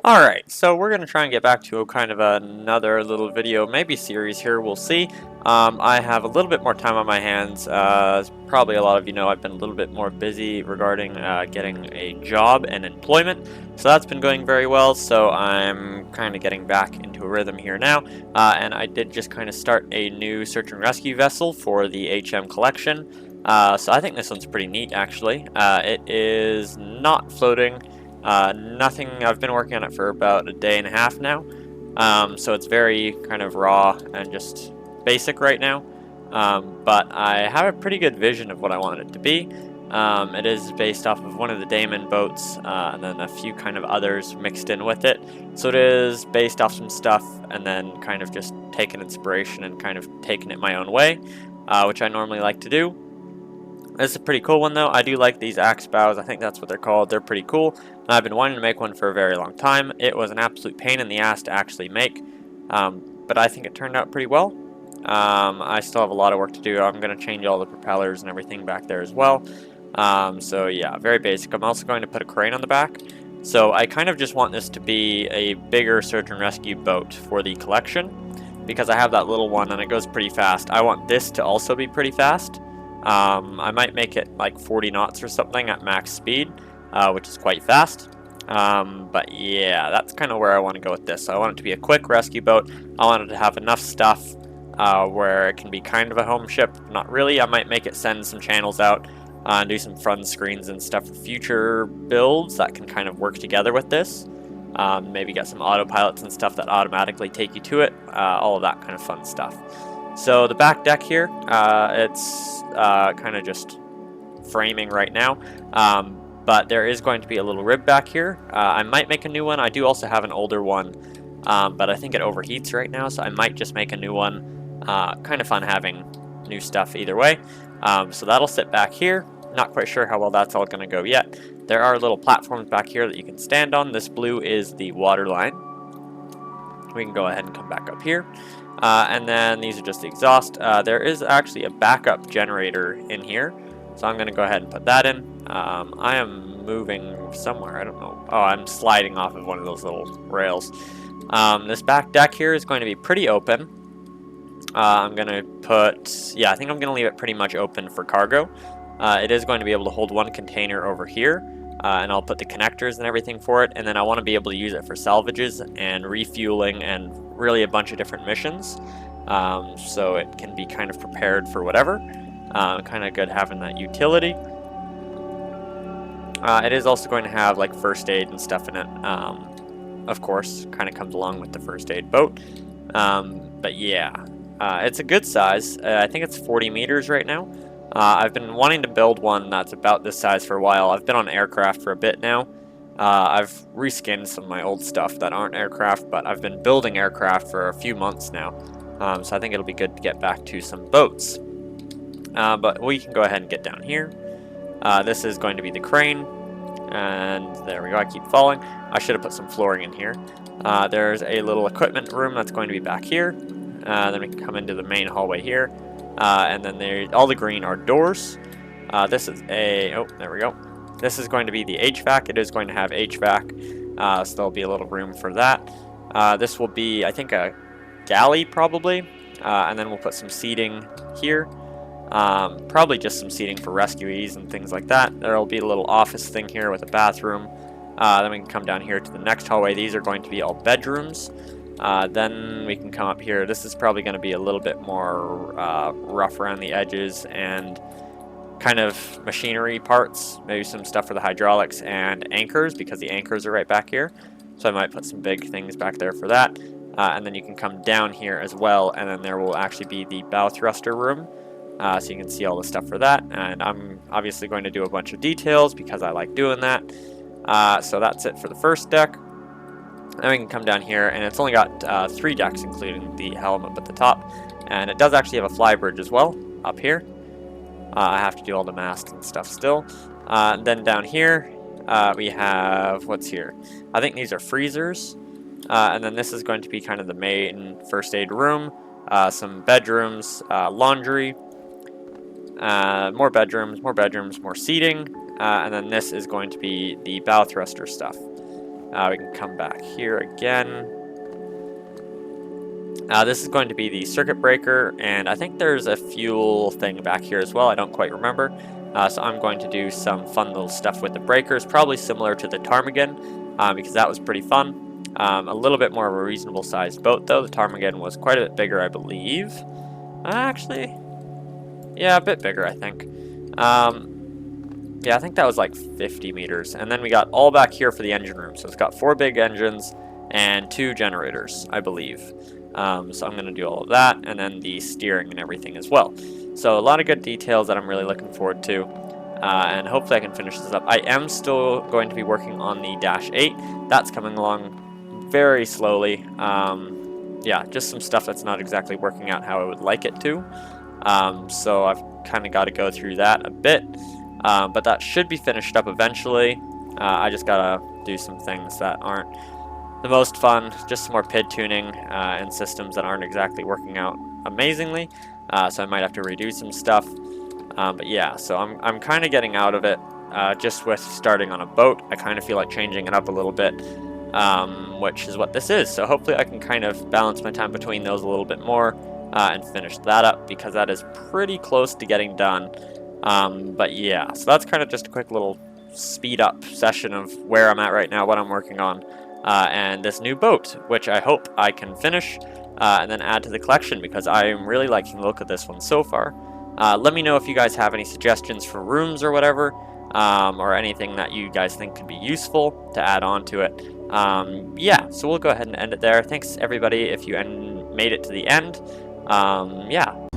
Alright, so we're going to try and get back to a kind of another little video, maybe series here, we'll see. I have a little bit more time on my hands. As probably a lot of you know, I've been a little bit more busy regarding getting a job and employment. So that's been going very well, so I'm kind of getting back into a rhythm here now. And I did just kind of start a new search and rescue vessel for the HM collection. So I think this one's pretty neat, actually. It is not floating. Nothing, I've been working on it for about a day and a half now, so it's very kind of raw and just basic right now, but I have a pretty good vision of what I want it to be. It is based off of one of the Damon boats, and then a few kind of others mixed in with it, so it is based off some stuff and then kind of just taking inspiration and kind of taking it my own way, which I normally like to do. This is a pretty cool one though. I do like these axe bows. I think that's what they're called. They're pretty cool. And I've been wanting to make one for a very long time. It was an absolute pain in the ass to actually make, but I think it turned out pretty well. I still have a lot of work to do. I'm going to change all the propellers and everything back there as well. So yeah, very basic. I'm also going to put a crane on the back. So I kind of just want this to be a bigger search and rescue boat for the collection, because I have that little one and it goes pretty fast. I want this to also be pretty fast. I might make it like 40 knots or something at max speed, which is quite fast. But yeah, that's kind of where I want to go with this. So I want it to be a quick rescue boat. I want it to have enough stuff where it can be kind of a home ship. Not really. I might make it send some channels out and do some front screens and stuff for future builds that can kind of work together with this. Maybe get some autopilots and stuff that automatically take you to it. All of that kind of fun stuff. So the back deck here, it's kind of just framing right now, but there is going to be a little rib back here. I might make a new one. I do also have an older one, but I think it overheats right now, so I might just make a new one. Kind of fun having new stuff either way. So that'll sit back here. Not quite sure how well that's all going to go yet. There are little platforms back here that you can stand on. This blue is the water line. We can go ahead and come back up here. And then these are just the exhaust. There is actually a backup generator in here, so I'm going to go ahead and put that in. I am moving somewhere, I don't know. Oh, I'm sliding off of one of those little rails. This back deck here is going to be pretty open. I'm going to put, yeah, I think I'm going to leave it pretty much open for cargo. It is going to be able to hold one container over here, and I'll put the connectors and everything for it, and then I want to be able to use it for salvages and refueling and really a bunch of different missions, so it can be kind of prepared for whatever. Kind of good having that utility. It is also going to have like first aid and stuff in it, of course, kind of comes along with the first aid boat. But yeah, it's a good size. I think it's 40 meters right now. I've been wanting to build one that's about this size for a while. I've been on aircraft for a bit now. I've reskinned some of my old stuff that aren't aircraft, but I've been building aircraft for a few months now. So I think it'll be good to get back to some boats. But we can go ahead and get down here. This is going to be the crane. And there we go, I keep falling. I should have put some flooring in here. There's a little equipment room that's going to be back here. Then we can come into the main hallway here. And then all the green are doors. This is oh, there we go. This is going to be the HVAC. It is going to have HVAC, so there'll be a little room for that. This will be, I think, a galley probably, and then we'll put some seating here. Probably just some seating for rescuees and things like that. There'll be a little office thing here with a bathroom. Then we can come down here to the next hallway. These are going to be all bedrooms. Then we can come up here. This is probably going to be a little bit more rough around the edges and kind of machinery parts, maybe some stuff for the hydraulics and anchors, because the anchors are right back here. So I might put some big things back there for that. And then you can come down here as well, and then there will actually be the bow thruster room. So you can see all the stuff for that. And I'm obviously going to do a bunch of details because I like doing that. So that's it for the first deck. Then we can come down here, and it's only got 3 decks, including the helm up at the top. And it does actually have a flybridge as well, up here. I have to do all the masts and stuff still. Then down here, we have, what's here? I think these are freezers. And then this is going to be kind of the main first aid room. Some bedrooms, laundry, more bedrooms, more seating. And then this is going to be the bow thruster stuff. We can come back here again. This is going to be the circuit breaker, and I think there's a fuel thing back here as well. I don't quite remember. So I'm going to do some fun little stuff with the breakers, probably similar to the Ptarmigan, because that was pretty fun. A little bit more of a reasonable sized boat, though. The Ptarmigan was quite a bit bigger, I believe. Actually, yeah, a bit bigger, I think. Yeah, I think that was like 50 meters. And then we got all back here for the engine room. So it's got 4 big engines and 2 generators, I believe. So I'm going to do all of that, and then the steering and everything as well. So a lot of good details that I'm really looking forward to. And hopefully I can finish this up. I am still going to be working on the Dash 8. That's coming along very slowly. Yeah, just some stuff that's not exactly working out how I would like it to. So I've kind of got to go through that a bit. But that should be finished up eventually. I just gotta do some things that aren't the most fun, just some more PID tuning and systems that aren't exactly working out amazingly. So I might have to redo some stuff. But yeah, so I'm kind of getting out of it just with starting on a boat. I kind of feel like changing it up a little bit, which is what this is. So hopefully I can kind of balance my time between those a little bit more and finish that up, because that is pretty close to getting done. But yeah, so that's kind of just a quick little speed up session of where I'm at right now, what I'm working on, and this new boat, which I hope I can finish and then add to the collection, because I am really liking the look of this one so far. Let me know if you guys have any suggestions for rooms or whatever, or anything that you guys think could be useful to add on to it. Yeah, so we'll go ahead and end it there. Thanks everybody if you made it to the end. Yeah.